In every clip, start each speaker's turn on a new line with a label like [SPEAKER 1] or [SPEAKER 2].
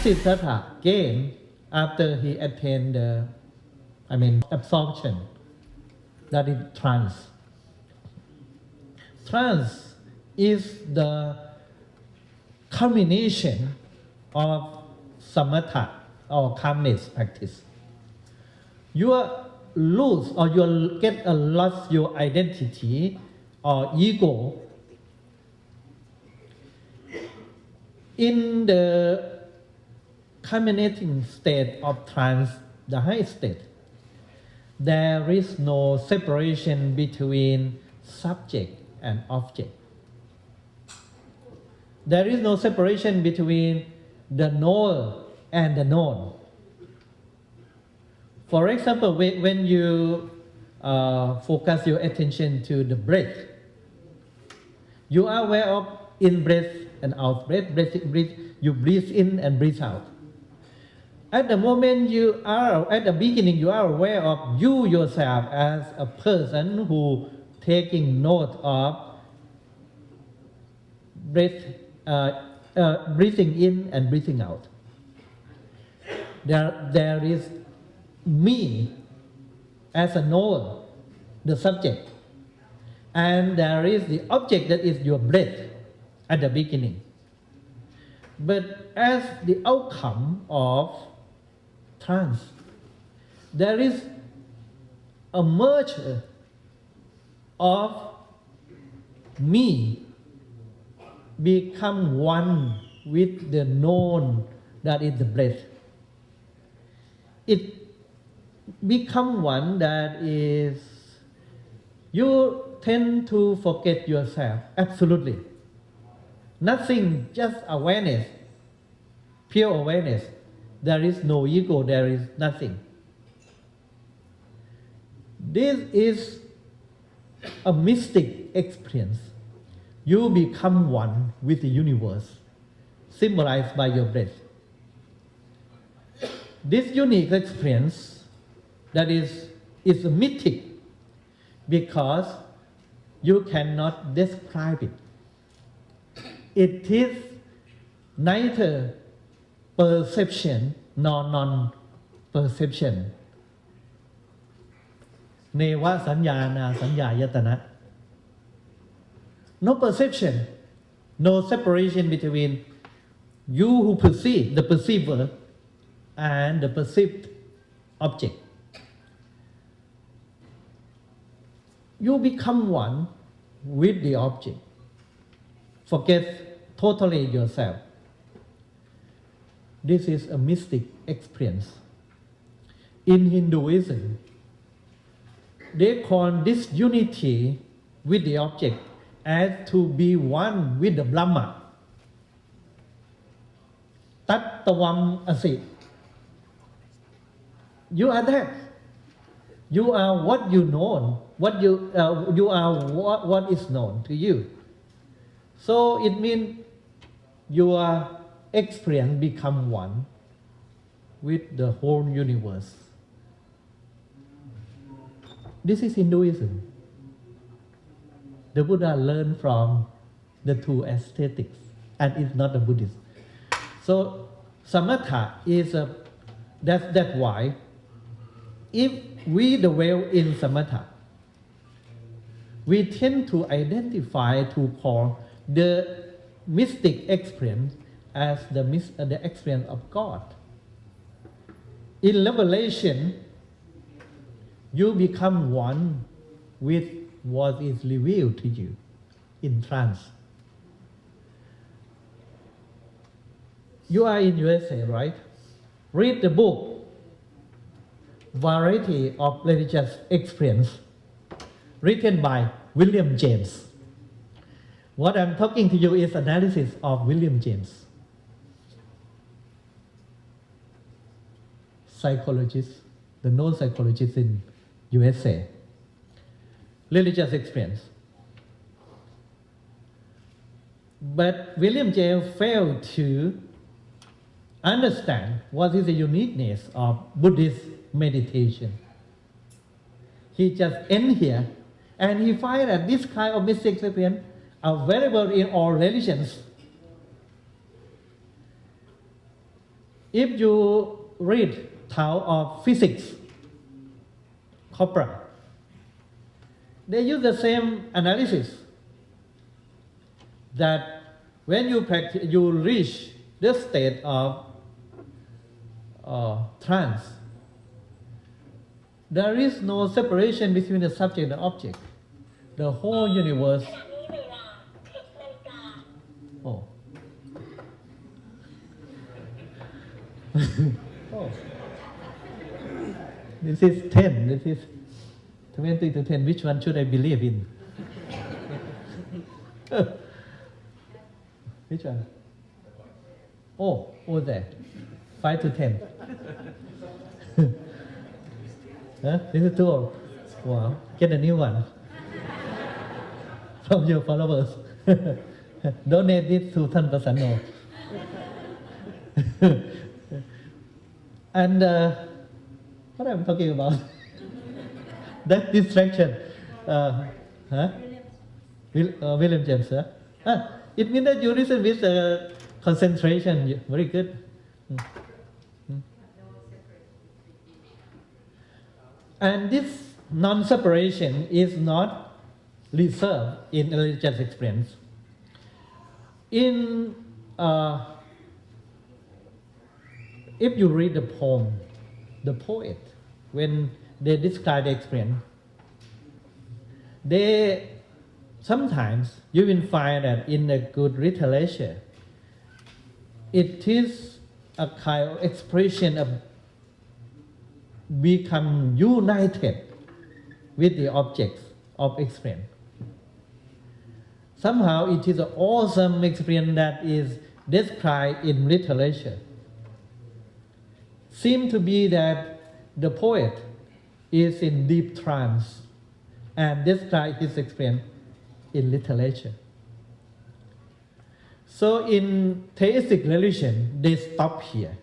[SPEAKER 1] Siddhartha gained after he attained the, absorption, that is trance. Trance is the culmination of samatha or calmness practice. You lose or you get lost your identity or ego in the culminating state of trance, the high state. There is no separation between subject and object. There is no separation between the knower and the known. For example, when you focus your attention to the breath, you are aware of in breath and out breath, you breathe in and breathe out. At the moment at the beginning, you are aware of you yourself as a person who taking note of breathing in and breathing out. There is me as a knower, the subject, and there is the object that is your breath at the beginning. But as the outcome of trance, there is a merger of me become one with the known, that is the breath. It become one that is, you tend to forget yourself, absolutely. Nothing, just awareness, pure awareness. There is no ego, there is nothing. This is a mystic experience. You become one with the universe, symbolized by your breath. This unique experience, that is mythic because you cannot describe it. It is neither perception nor non-perception. Neva sanyana sanyayatana. No perception, no separation between you who perceive, the perceiver, and the perceived object. You become one with the object. Forget totally yourself. This is a mystic experience. In Hinduism, they call this unity with the object as to be one with the Brahma. Tattavam asi. You are that. You are what you know. You are what is known to you. So it means your experience become one with the whole universe. This is Hinduism. The Buddha learned from the two aesthetics and is not a Buddhist. So samatha is that's why if we dwell in samatha, we tend to identify to call the mystic experience as the experience of God. In revelation, you become one with what is revealed to you in trance. You are in USA, right? Read the book, Variety of Religious Experience, written by William James. What I'm talking to you is analysis of William James. Psychologist, the known psychologist in USA. Religious experience. But William James failed to understand what is the uniqueness of Buddhist meditation. He just ends here and he finds that this kind of mystic experience are available in all religions. If you read Tao of Physics, Corpora, they use the same analysis that when you practice, you reach the state of trance. There is no separation between the subject and the object. The whole universe. Oh. Oh. This is 10. This is 20 to 10. Which one should I believe in? Which one? Oh, there. 5 to 10. Huh? This is 2. Wow. Get a new one from your followers. Donate it to Tan Pasano. And what am I talking about? That distraction. William James. It means that you listen with concentration. Very good. And this non-separation is not reserved in religious experience. In if you read the poem, the poet, when they describe the experience, they sometimes you will find that in a good literature, it is a kind of expression of become united with the objects of experience. Somehow it is an awesome experience that is described in literature. Seems to be that the poet is in deep trance and describe his experience in literature. So in theistic religion, they stop here.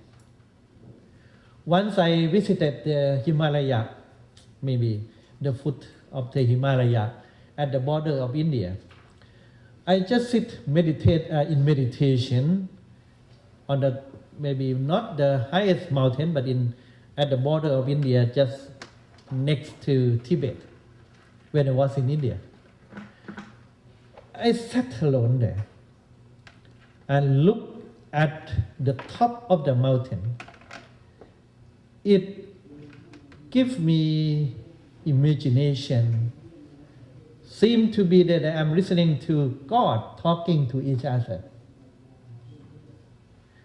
[SPEAKER 1] Once I visited the Himalaya, maybe the foot of the Himalaya at the border of India, I just meditate in meditation on the maybe not the highest mountain, but at the border of India, just next to Tibet, when I was in India. I sat alone there and looked at the top of the mountain. It gives me imagination. Seems to be that I am listening to God talking to each other.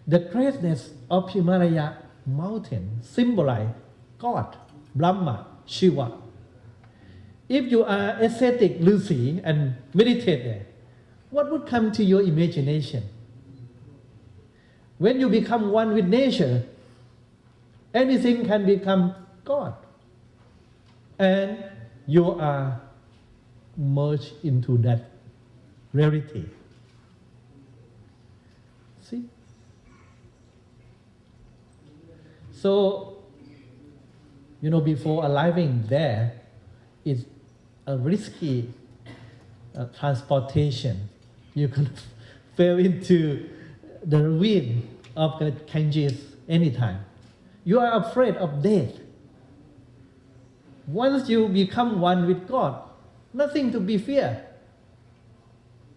[SPEAKER 1] The greatness of Himalaya mountain symbolize God, Brahma, Shiva. If you are ascetic, Lucy, and meditate there, what would come to your imagination? When you become one with nature, anything can become God. And you are merged into that reality. See? So, before arriving there, it's a risky transportation. You could fall into the ravine of the Ganges anytime. You are afraid of death. Once you become one with God, nothing to be feared.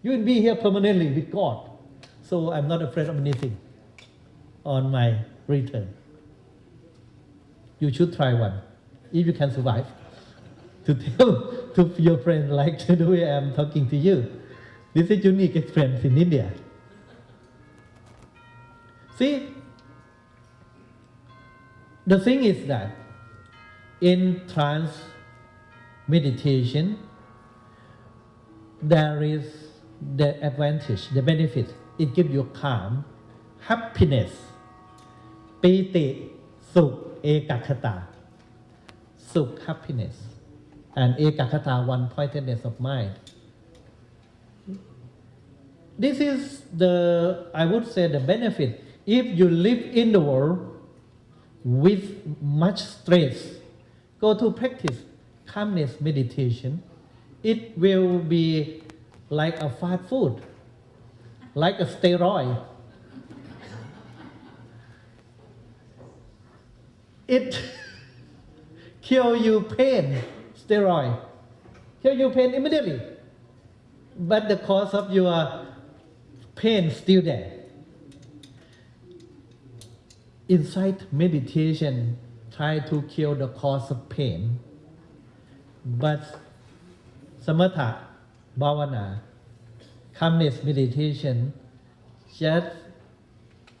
[SPEAKER 1] You will be here permanently with God. So I'm not afraid of anything on my return. You should try one, if you can survive, to tell to your friend like the way I'm talking to you. This is unique experience in India. See, the thing is that in trance meditation, there is the advantage, the benefit. It gives you calm, happiness, piti, sukh, ekaggata, sukh, happiness, and ekaggata, one-pointedness of mind. This is I would say, the benefit. If you live in the world with much stress, go to practice calmness meditation. It will be like a fast food, like a steroid. it cure you pain, steroid, cure you pain immediately. But the cause of your pain still there. Inside meditation, try to cure the cause of pain. But samatha, bhavana, calmness meditation, just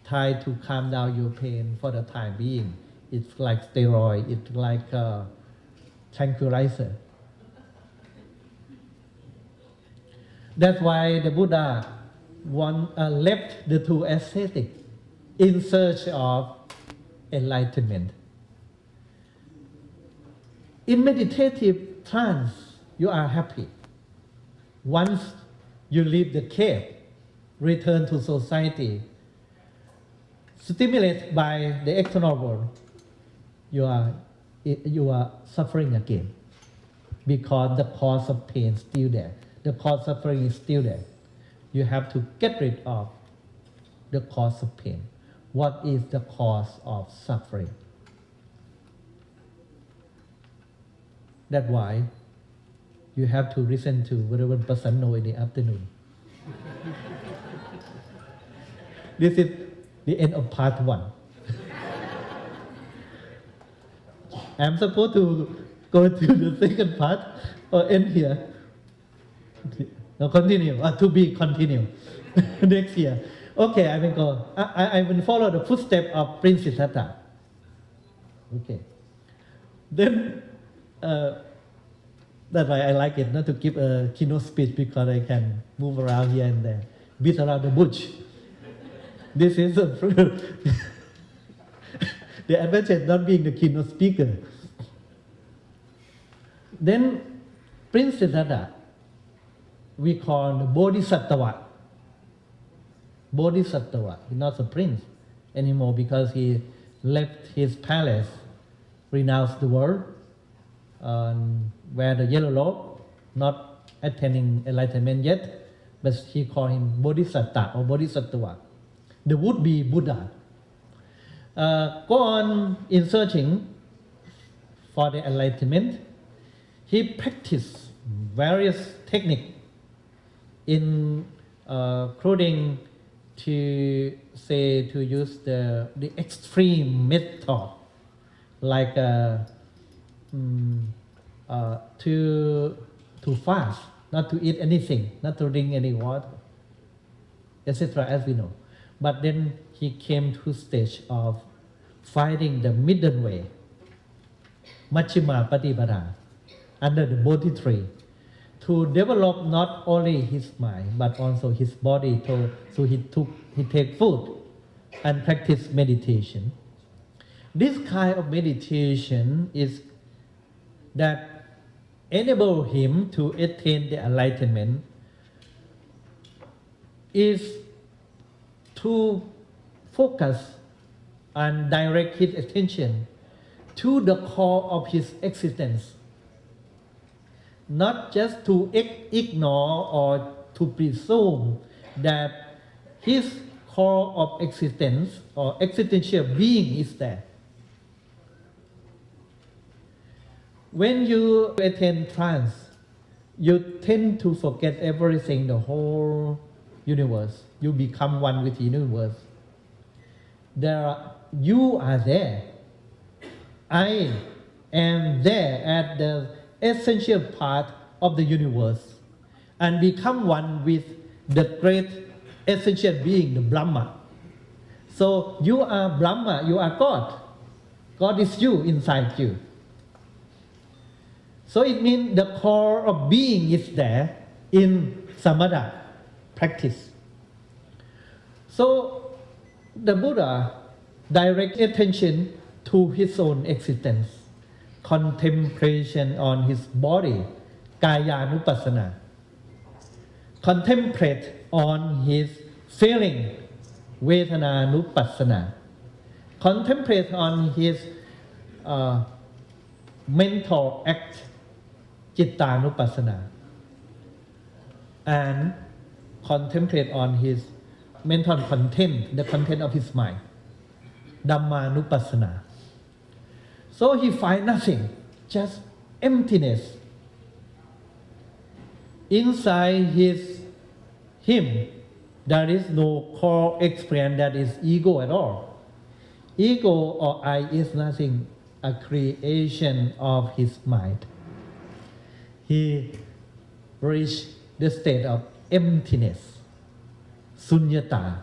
[SPEAKER 1] try to calm down your pain for the time being. It's like steroid, it's like a tranquilizer. That's why the Buddha left the two ascetics in search of enlightenment. In meditative trance, you are happy. Once you leave the cave, return to society, stimulated by the external world, you are suffering again because the cause of pain is still there. The cause of suffering is still there. You have to get rid of the cause of pain. What is the cause of suffering? That's why you have to listen to Reverend Prasanno in the afternoon. This is the end of part 1. I'm supposed to go to the second part or end here. No, continue. To be continued next year. Okay, I will go. I will follow the footsteps of Prince Siddhartha. Okay. Then, that's why I like it, not to give a keynote speech because I can move around here and there, beat around the bush. This is the advantage not being the keynote speaker. Then, Prince Siddhartha, we call the Bodhisattva. Bodhisattva, he's not a prince anymore because he left his palace, renounced the world, wear the yellow robe, not attaining enlightenment yet, but he called him Bodhisattva or Bodhisattva, the would-be Buddha. Go on in searching for the enlightenment. He practiced various techniques, including to use the extreme method, like to fast, not to eat anything, not to drink any water, etc. As we know. But then he came to stage of finding the middle way, Majjhima Patipada, under the Bodhi tree, to develop not only his mind but also his body. So he take food and practice meditation. This kind of meditation is that enable him to attain the enlightenment is to focus and direct his attention to the core of his existence, not just to ignore or to presume that his core of existence or existential being is there. When you attain trance, you tend to forget everything, the whole universe. You become one with the universe. You are there. I am there at the essential part of the universe and become one with the great essential being, the Brahma. So you are Brahma, you are God. God is you, inside you. So it means the core of being is there in samatha practice. So the Buddha directs attention to his own existence, contemplation on his body, Kayanupassana, contemplate on his feeling, Vedananupassana, contemplate on his mental act, Cittanupassana, and contemplate on his mental content, the content of his mind, Dhammanupassana. So he find nothing, just emptiness. Inside him, there is no core experience that is ego at all. Ego or I is nothing, a creation of his mind. He reached the state of emptiness, sunyata,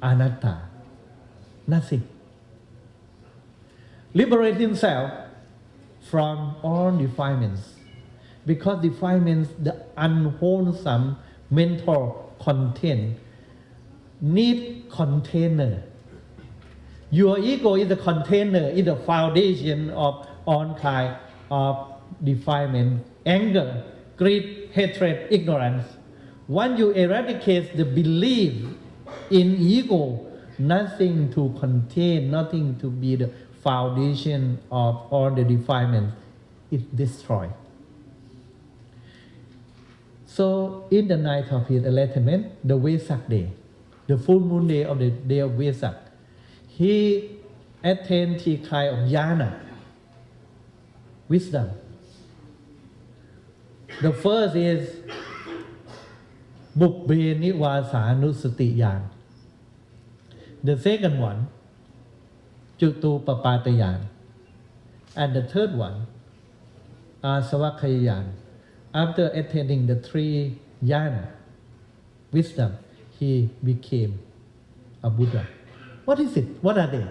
[SPEAKER 1] anatta, nothing. Liberate himself from all defilements, because defilements, the unwholesome mental content, need container. Your ego is the container, is the foundation of all kind of defilement, anger, greed, hatred, ignorance. Once you eradicate the belief in ego, nothing to contain, nothing to be the foundation of all the defilement, it destroyed. So in the night of his enlightenment, the Vesak day, the full moon day of the day of Vesak, he attained three kind of jhana, wisdom. The first is Bubbhe Nivāsānussati Yāna. The second one, Jutupapāta Yāna. And the third one, Asavakkaya Yāna. After attaining the three jhana, wisdom, he became a Buddha. What is it? What are they?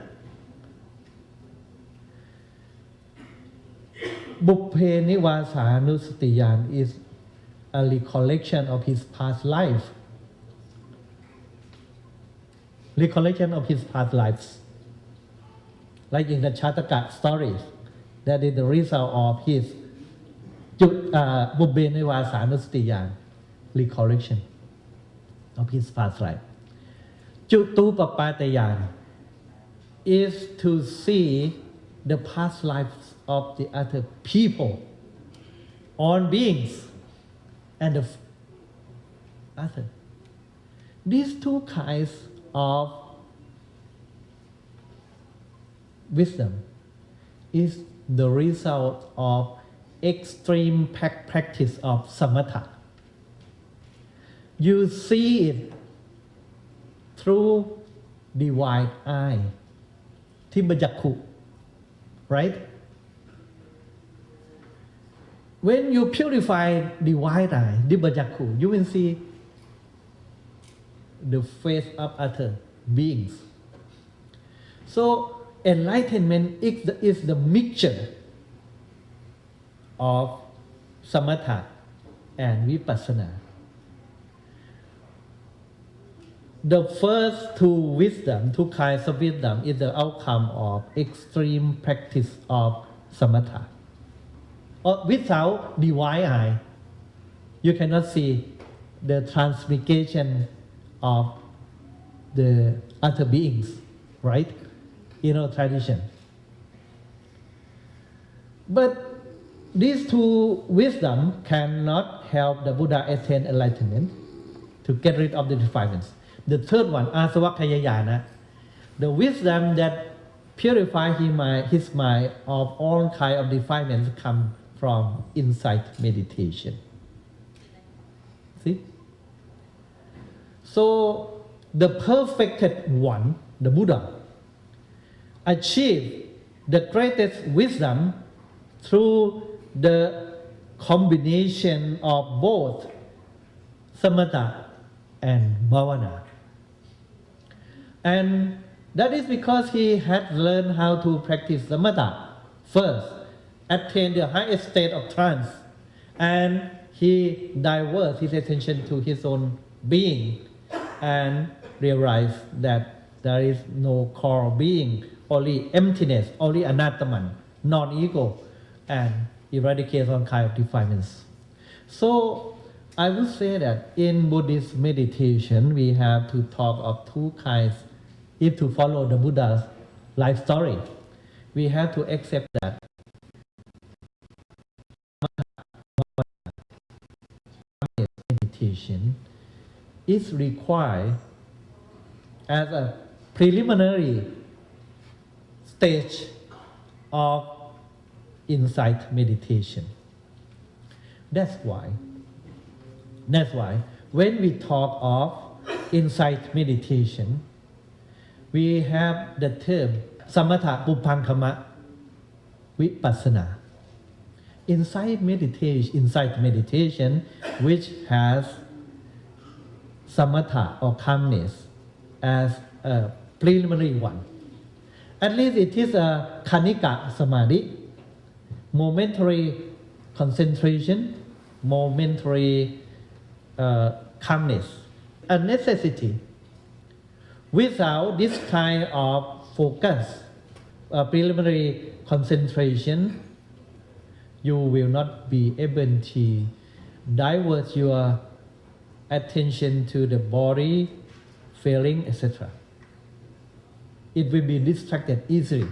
[SPEAKER 1] Bubbhe Nivāsānussati Yāna is a recollection of his past life. Recollection of his past lives. Like in the Chataka stories, that is the result of his Bubbhe Nivāsānussati Yāna, recollection of his past life. Jutupapāta Yāna is to see the past lives of the other people, all beings, and the other. These two kinds of wisdom is the result of extreme practice of samatha. You see it through divine eye, Timbajakku, right? When you purify divine eye, Timbajakku, you will see the face of other beings. So enlightenment is the mixture of samatha and vipassana. The first two kinds of wisdom is the outcome of extreme practice of samatha. Or without divine eye, you cannot see the transmigration of the other beings, right? In our tradition. But these two wisdom cannot help the Buddha attain enlightenment to get rid of the defilements. The third one, Asavakkaya Yāna, the wisdom that purifies his mind of all kind of defilements come from insight meditation. See? So the perfected one, the Buddha, achieved the greatest wisdom through the combination of both samatha and bhavana. And that is because he had learned how to practice samatha first, attain the highest state of trance, and he diverts his attention to his own being and realized that there is no core being, only emptiness, only anataman, non-ego, and eradicate all kind of defilements. So I would say that in Buddhist meditation we have to talk of two kinds. If to follow the Buddha's life story, we have to accept that meditation is required as a preliminary stage of insight meditation. That's why when we talk of insight meditation, we have the term samatha pupankama vipassana. Insight meditation which has samatha or calmness as a preliminary one. At least it is a khanika samadhi, momentary concentration, momentary calmness, a necessity. Without this kind of focus, preliminary concentration, you will not be able to divert your attention to the body, feeling, etc. It will be distracted easily.